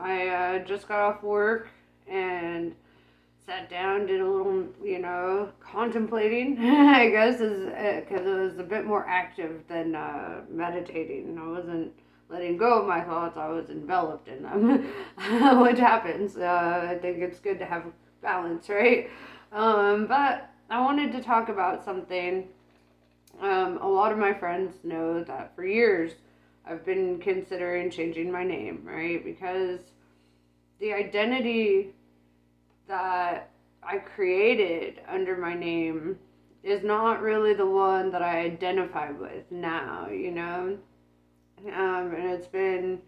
I just got off work and sat down, did a little, contemplating, I guess, because it was a bit more active than meditating. I wasn't letting go of my thoughts, I was enveloped in them, which happens. I think it's good to have balance, right? But I wanted to talk about something. A lot of my friends know that for years I've been considering changing my name, right? Because the identity that I created under my name is not really the one that I identify with now, and it's been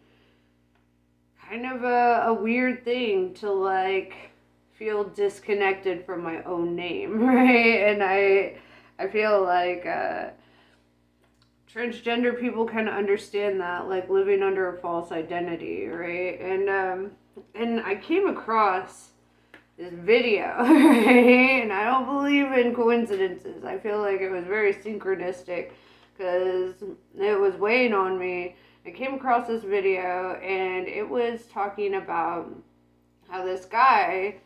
kind of a weird thing to like feel disconnected from my own name, right? And I feel like transgender people kind of understand that, like living under a false identity, right? And I came across this video, right? And I don't believe in coincidences. I feel like it was very synchronistic because it was weighing on me. I came across this video and it was talking about how this guy,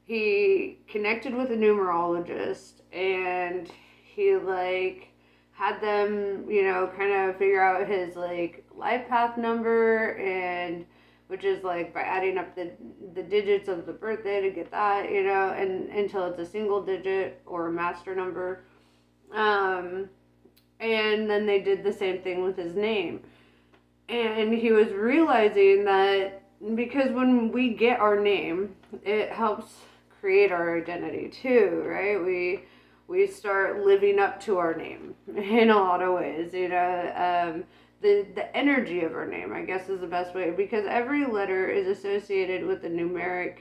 he connected with a numerologist and he like had them, kind of figure out his like life path number, and which is like by adding up the digits of the birthday to get that, and until it's a single digit or a master number. And then they did the same thing with his name. And he was realizing that because when we get our name, it helps create our identity too, right? We start living up to our name in a lot of ways, the energy of our name, I guess, is the best way, because every letter is associated with the numeric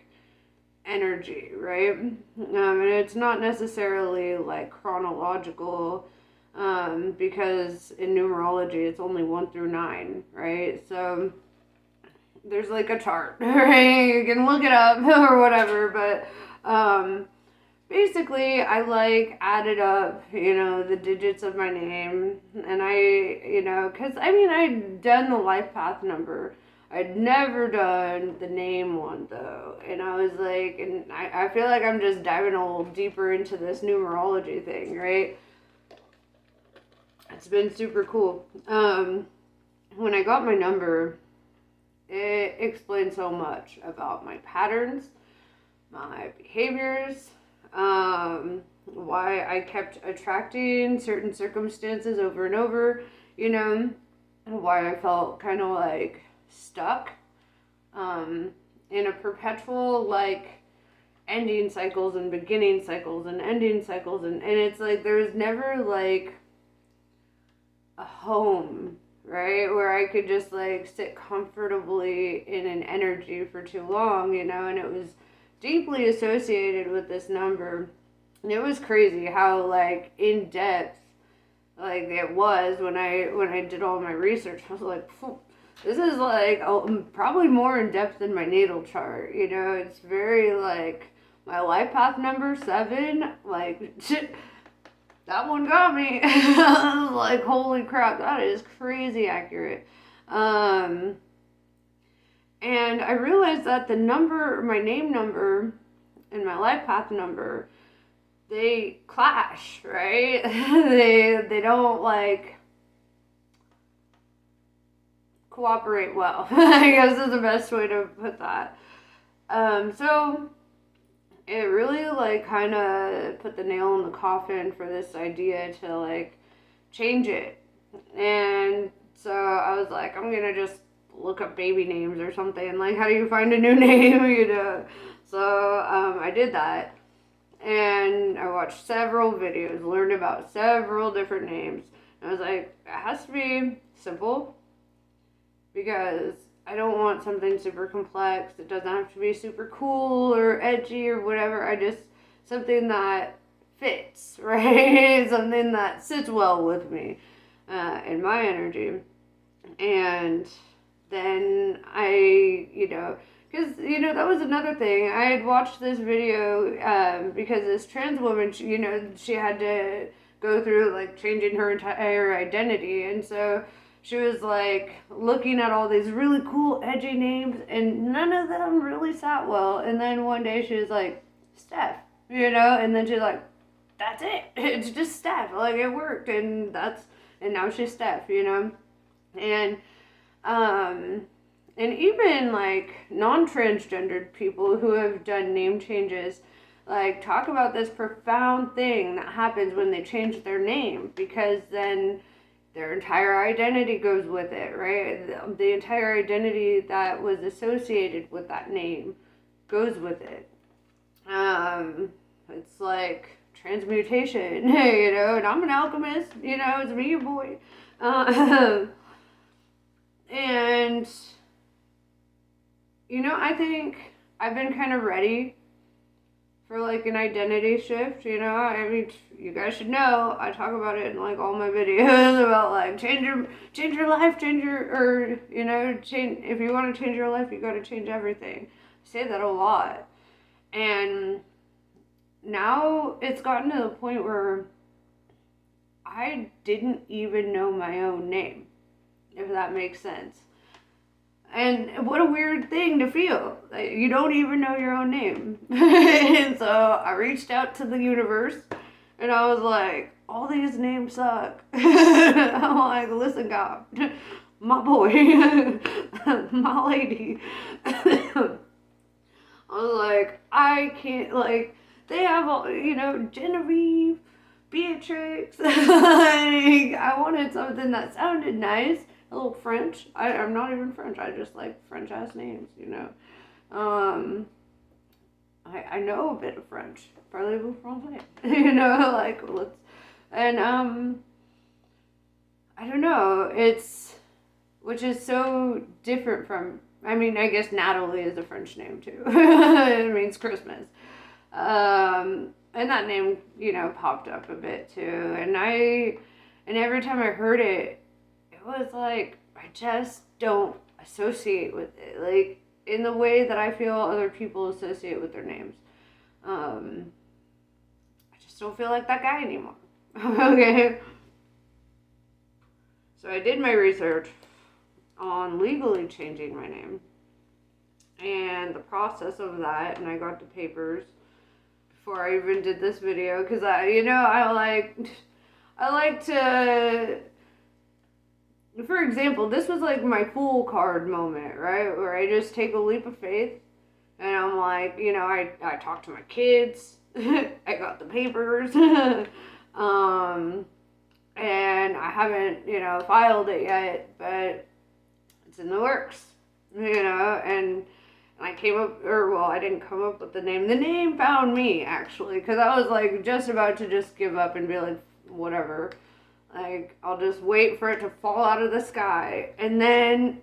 energy, right? And it's not necessarily like chronological, because in numerology it's only 1 through 9, right? So there's like a chart, right? You can look it up or whatever, but basically I like added up, the digits of my name, and because I'd done the life path number. I'd never done the name one though, and I was like, and I feel like I'm just diving a little deeper into this numerology thing, right? It's been super cool. When I got my number, it explained so much about my patterns, my behaviors, why I kept attracting certain circumstances over and over, and why I felt kind of like stuck in a perpetual like ending cycles and beginning cycles and ending cycles, and it's like there's never like a home, right, where I could just like sit comfortably in an energy for too long, and it was deeply associated with this number. And it was crazy how like in depth like it was when I did all my research. I was like, this is like probably more in depth than my natal chart. It's very like my life path number 7, like that one got me. Like, holy crap, that is crazy accurate. And I realized that the number, my name number and my life path number, they clash, right? they don't like cooperate well. I guess is the best way to put that. So it really like kind of put the nail in the coffin for this idea to like change it. And so I was like, I'm gonna just look up baby names or something, like how do you find a new name. So I did that, and I watched several videos, learned about several different names. And I was like, it has to be simple, because I don't want something super complex. It doesn't have to be super cool or edgy or whatever. Something that fits, right? Something that sits well with me, in my energy. And then because, that was another thing. I had watched this video, because this trans woman, she had to go through, like, changing her entire identity. And so she was like looking at all these really cool, edgy names, and none of them really sat well. And then one day she was like, Steph, and then she's like, that's it. It's just Steph. Like, it worked, and now she's Steph, And, and even like non-transgendered people who have done name changes, like, talk about this profound thing that happens when they change their name, because then their entire identity goes with it, right? The entire identity that was associated with that name goes with it. It's like transmutation, and I'm an alchemist, it's me, your boy. And, I think I've been kind of ready for like an identity shift, I mean, you guys should know, I talk about it in like all my videos about like change your life, change, if you want to change your life, you got to change everything. I say that a lot. And now it's gotten to the point where I didn't even know my own name, if that makes sense. And what a weird thing to feel. Like, you don't even know your own name. And so I reached out to the universe, and I was like, all these names suck. I'm like, listen, God, my boy, my lady. I was like, I can't, like, they have all, Genevieve, Beatrix. Like, I wanted something that sounded nice. A little French. I'm not even French. I just like French ass names, I know a bit of French. Parlez-vous français? Like, let's, and, I don't know. Which is so different from, I mean, I guess Natalie is a French name too. It means Christmas. And that name, popped up a bit too. And every time I heard it, it was like, I just don't associate with it, like, in the way that I feel other people associate with their names. I just don't feel like that guy anymore. Okay. So I did my research on legally changing my name and the process of that, and I got the papers before I even did this video, because I like to, for example, this was like my fool card moment, right? Where I just take a leap of faith, and I'm like, I talked to my kids, I got the papers, and I haven't, filed it yet, but it's in the works, and I came up, I didn't come up with the name. The name found me, actually, because I was like just about to just give up and be like, whatever. Like, I'll just wait for it to fall out of the sky. And then,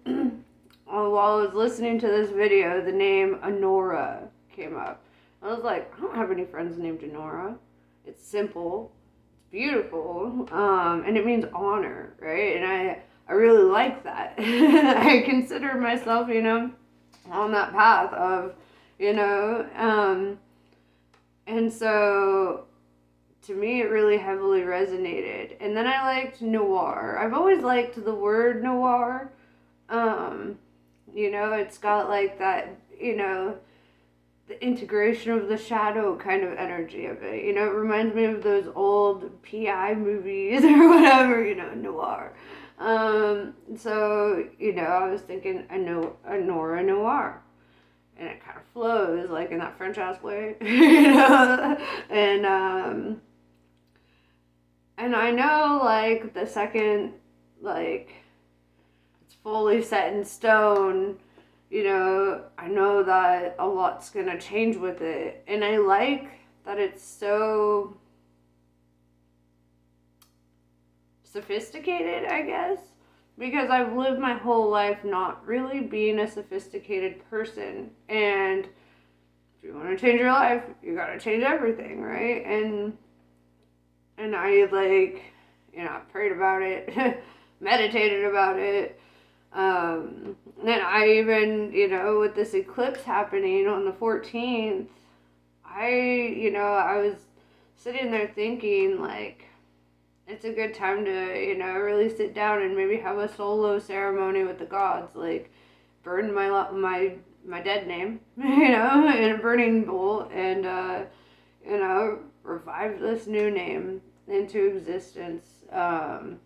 while I was listening to this video, the name Honora came up. I was like, I don't have any friends named Honora. It's simple. It's beautiful. And it means honor, right? And I really like that. I consider myself, on that path of, and so to me, it really heavily resonated. And then I liked noir. I've always liked the word noir. It's got like that, the integration of the shadow kind of energy of it. It reminds me of those old PI movies or whatever, noir. So, I was thinking Nora Noir. And it kind of flows, like, in that French-ass way, And I know, like, the second, like, it's fully set in stone, I know that a lot's gonna change with it. And I like that it's so sophisticated, I guess, because I've lived my whole life not really being a sophisticated person. And if you want to change your life, you gotta change everything, right? And I, like, I prayed about it, meditated about it. And I even, with this eclipse happening on the 14th, I was sitting there thinking, like, it's a good time to, really sit down and maybe have a solo ceremony with the gods, like burn my dead name, in a burning bowl, and revive this new name into existence, and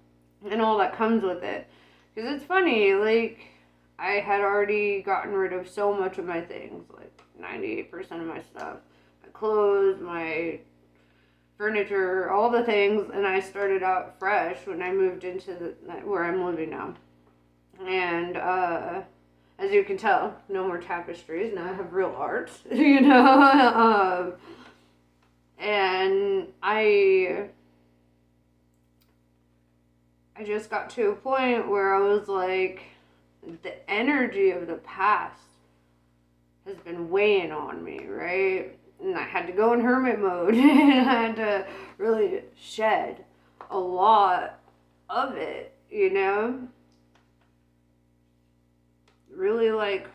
all that comes with it. Because it's funny, like, I had already gotten rid of so much of my things, like 98% of my stuff, my clothes, my furniture, all the things, and I started out fresh when I moved into where I'm living now. And as you can tell, no more tapestries. Now I have real art, and I just got to a point where I was like, the energy of the past has been weighing on me, right? And I had to go in hermit mode, and I had to really shed a lot of it, really, like,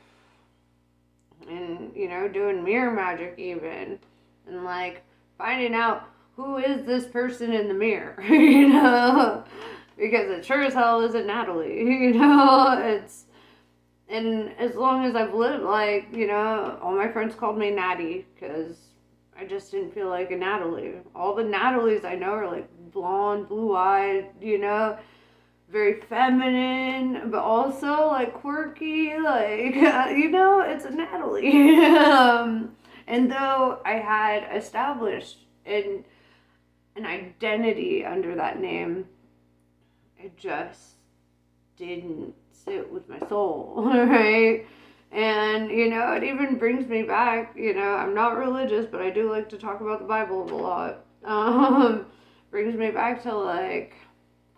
and, doing mirror magic even, and, like, finding out who is this person in the mirror, because it sure as hell isn't Natalie, and as long as I've lived, like, all my friends called me Natty, because I just didn't feel like a Natalie. All the Natalies I know are, like, blonde, blue-eyed, very feminine, but also, like, quirky, like, it's a Natalie. And though I had established an identity under that name, it just didn't sit with my soul, right? And, it even brings me back, I'm not religious, but I do like to talk about the Bible a lot. Brings me back to, like,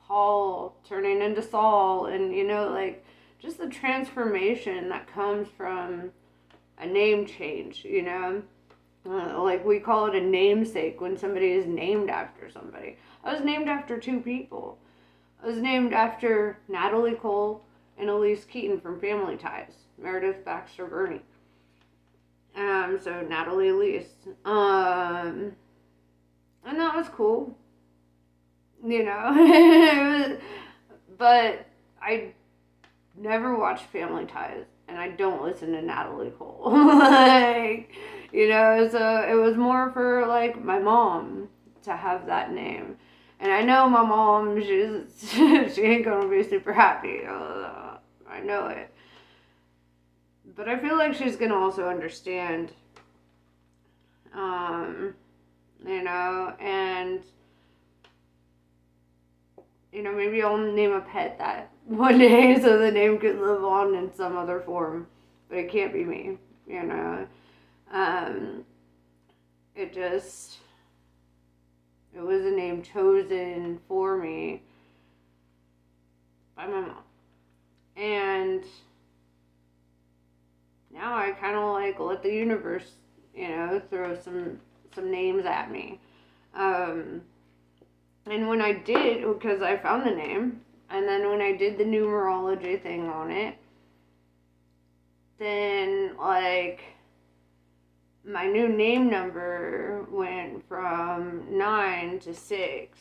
Paul turning into Saul, and, like, just the transformation that comes from a name change, like, we call it a namesake when somebody is named after somebody. I was named after two people. I was named after Natalie Cole and Elise Keaton from Family Ties, Meredith Baxter Burney. So Natalie Elise. And that was cool. But I never watched Family Ties, and I don't listen to Natalie Cole. Like, so it was more for, like, my mom to have that name. And I know my mom, she ain't gonna be super happy. I know it. But I feel like she's gonna also understand, and, maybe I'll name a pet that one day so the name could live on in some other form. But it can't be me, It was a name chosen for me by my mom. And now I kind of, like, let the universe, throw some names at me. And when I did, because I found the name, and then when I did the numerology thing on it, then, like, my new name number went from 9 to 6.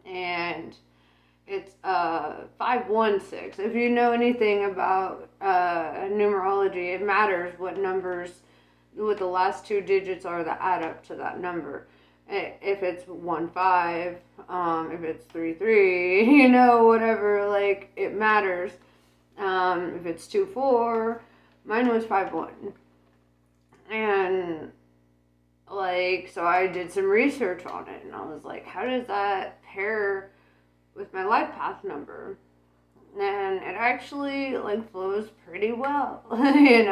And it's 516. If you know anything about numerology, it matters what the last two digits are that add up to that number. If it's 15, if it's 33, whatever, like, it matters. If it's 24, mine was 51. And, like, so I did some research on it, and I was like, how does that pair with my life path number? And it actually, like, flows pretty well, and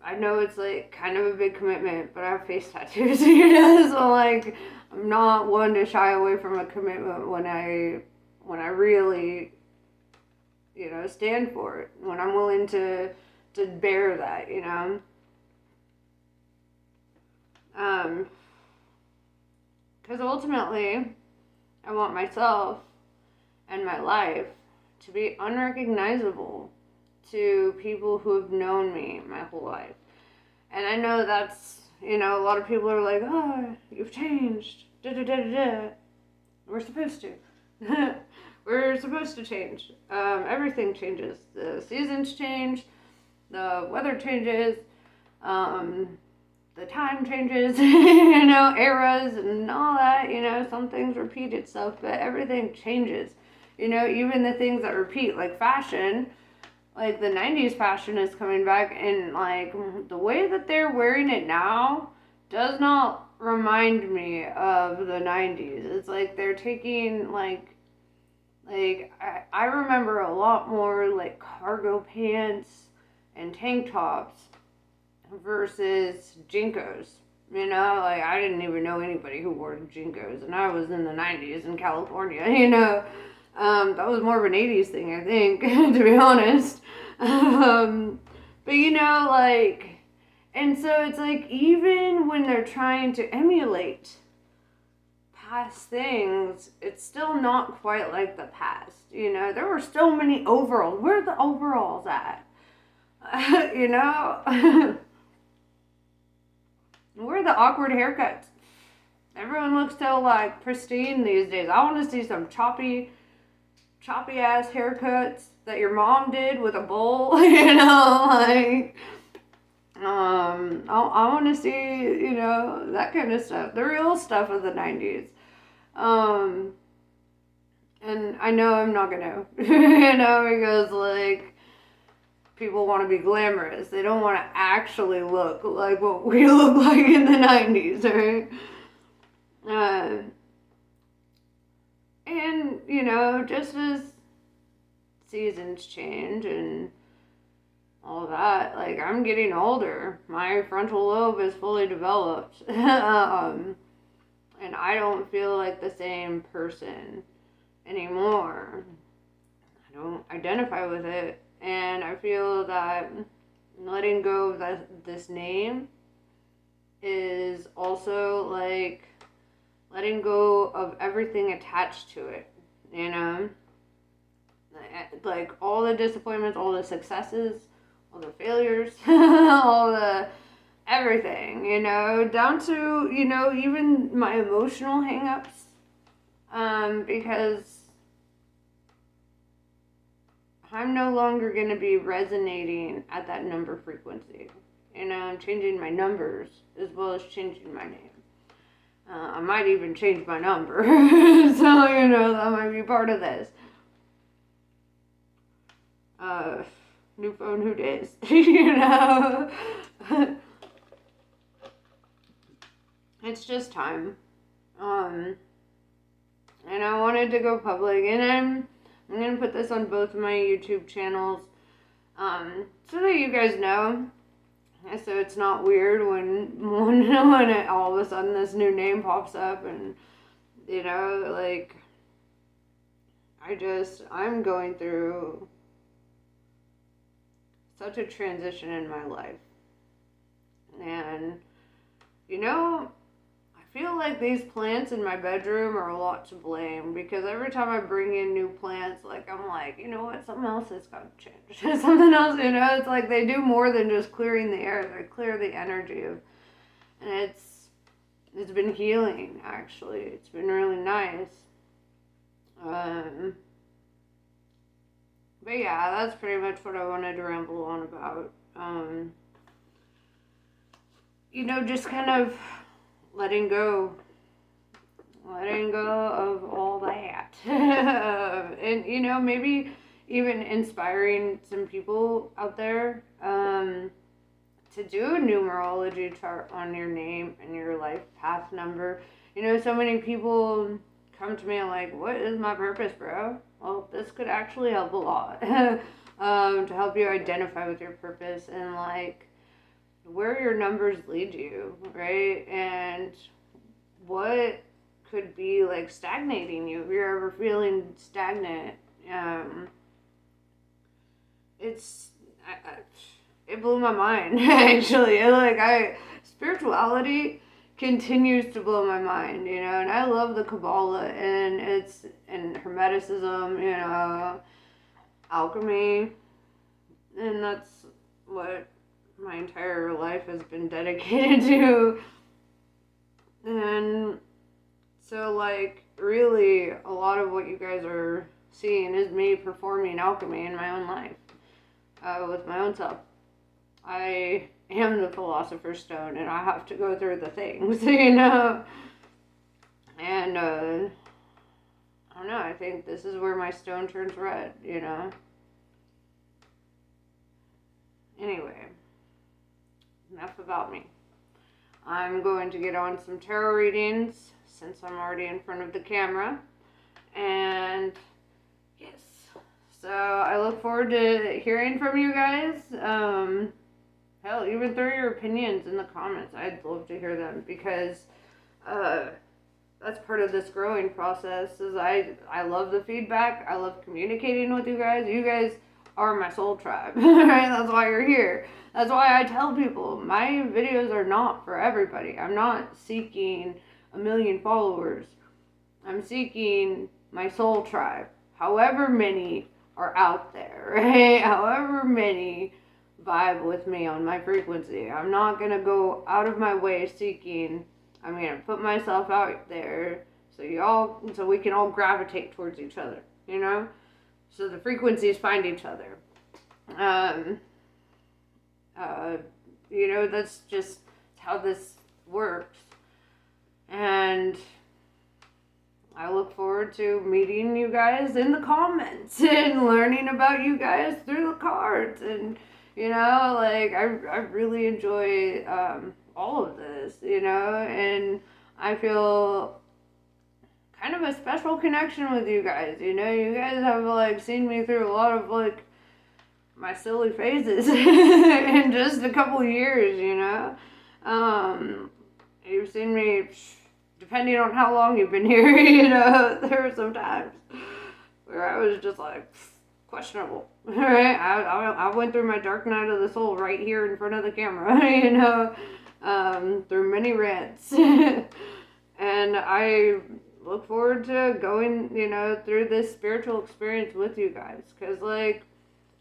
I know it's, like, kind of a big commitment, but I have face tattoos, so, like, I'm not one to shy away from a commitment when I really, stand for it, when I'm willing to bear that, because ultimately, I want myself and my life to be unrecognizable to people who have known me my whole life. And I know that's, a lot of people are like, oh, you've changed. Da da da da da. We're supposed to. We're supposed to change. Everything changes. The seasons change. The weather changes. The time changes. Eras and all that. Some things repeat itself, but everything changes. Even the things that repeat, like fashion, like the 90s fashion is coming back, and like the way that they're wearing it now does not remind me of the 90s. It's like they're taking I remember a lot more like cargo pants and tank tops versus JNCOs. I didn't even know anybody who wore JNCOs, and I was in the 90s in California, that was more of an 80s thing, I think, to be honest. But and so it's like, even when they're trying to emulate past things, it's still not quite like the past. There were so many overalls. Where are the overalls at? Where are the awkward haircuts? Everyone looks so like pristine these days. I want to see some choppy ass haircuts that your mom did with a bowl. I want to see, that kind of stuff, the real stuff of the 90s. And I know I'm not gonna, because like, people want to be glamorous. They don't want to actually look like what we look like in the 90s, right? And, just as seasons change and all that, like, I'm getting older. My frontal lobe is fully developed. And I don't feel like the same person anymore. I don't identify with it. And I feel that letting go of this name is also like letting go of everything attached to it, Like all the disappointments, all the successes, all the failures, all the everything, down to, even my emotional hang-ups, because I'm no longer going to be resonating at that number frequency. I'm changing my numbers as well as changing my name. I might even change my number. So, that might be part of this. New phone, who dis? It's just time. And I wanted to go public, and I'm going to put this on both of my YouTube channels, so that you guys know, so it's not weird when all of a sudden this new name pops up, and, I'm going through such a transition in my life, and, I feel like these plants in my bedroom are a lot to blame, because every time I bring in new plants, I'm like, you know what, something else has got to change. Something else, it's like they do more than just clearing the air. They clear the energy and it's been healing, actually. It's been really nice. But yeah, that's pretty much what I wanted to ramble on about. Just kind of letting go of all that. And, maybe even inspiring some people out there to do a numerology chart on your name and your life path number. So many people come to me and like, what is my purpose, bro? Well, this could actually help a lot. To help you identify with your purpose and where your numbers lead you, right? And what could be stagnating you if you're ever feeling stagnant. It blew my mind, actually. Spirituality continues to blow my mind, and I love the Kabbalah and Hermeticism, alchemy, and that's what my entire life has been dedicated to. And So, like, really, a lot of what you guys are seeing is me performing alchemy in my own life, with my own self. I am the Philosopher's Stone, and I have to go through the things, you know? And, I don't know, I think this is where my stone turns red, you know? Anyway, enough about me. I'm going to get on some tarot readings since I'm already in front of the camera. And yes, so I look forward to hearing from you guys. Hell, even throw your opinions in the comments. I'd love to hear them because that's part of this growing process. Is I love the feedback. I love communicating with you guys. You guys are my soul tribe, right? That's why you're here. That's why I tell people my videos are not for everybody. I'm not seeking a million followers. I'm seeking my soul tribe. However many are out there, right? However many vibe with me on my frequency. I'm not going to go out of my way seeking. I'm going to put myself out there so we can all gravitate towards each other, you know? So the frequencies find each other. You know, that's just how this works. And I look forward to meeting you guys in the comments and learning about you guys through the cards. And, you know, like, I really enjoy all of this, you know, and I feel kind of a special connection with you guys, you know. You guys have, like, seen me through a lot of, like, my silly phases in just a couple years, you know. You've seen me, depending on how long you've been here, you know, there were some times where I was just like, questionable, right? I went through my dark night of the soul right here in front of the camera, you know, through many rants. And I look forward to going, you know, through this spiritual experience with you guys. Because, like,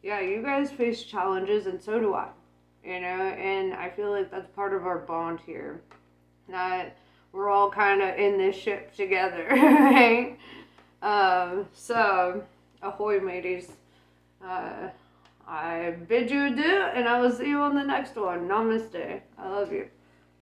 yeah, you guys face challenges and so do I, you know, and I feel like that's part of our bond here. That we're all kind of in this ship together, right? So, ahoy, mateys. I bid you adieu, and I will see you on the next one. Namaste. I love you.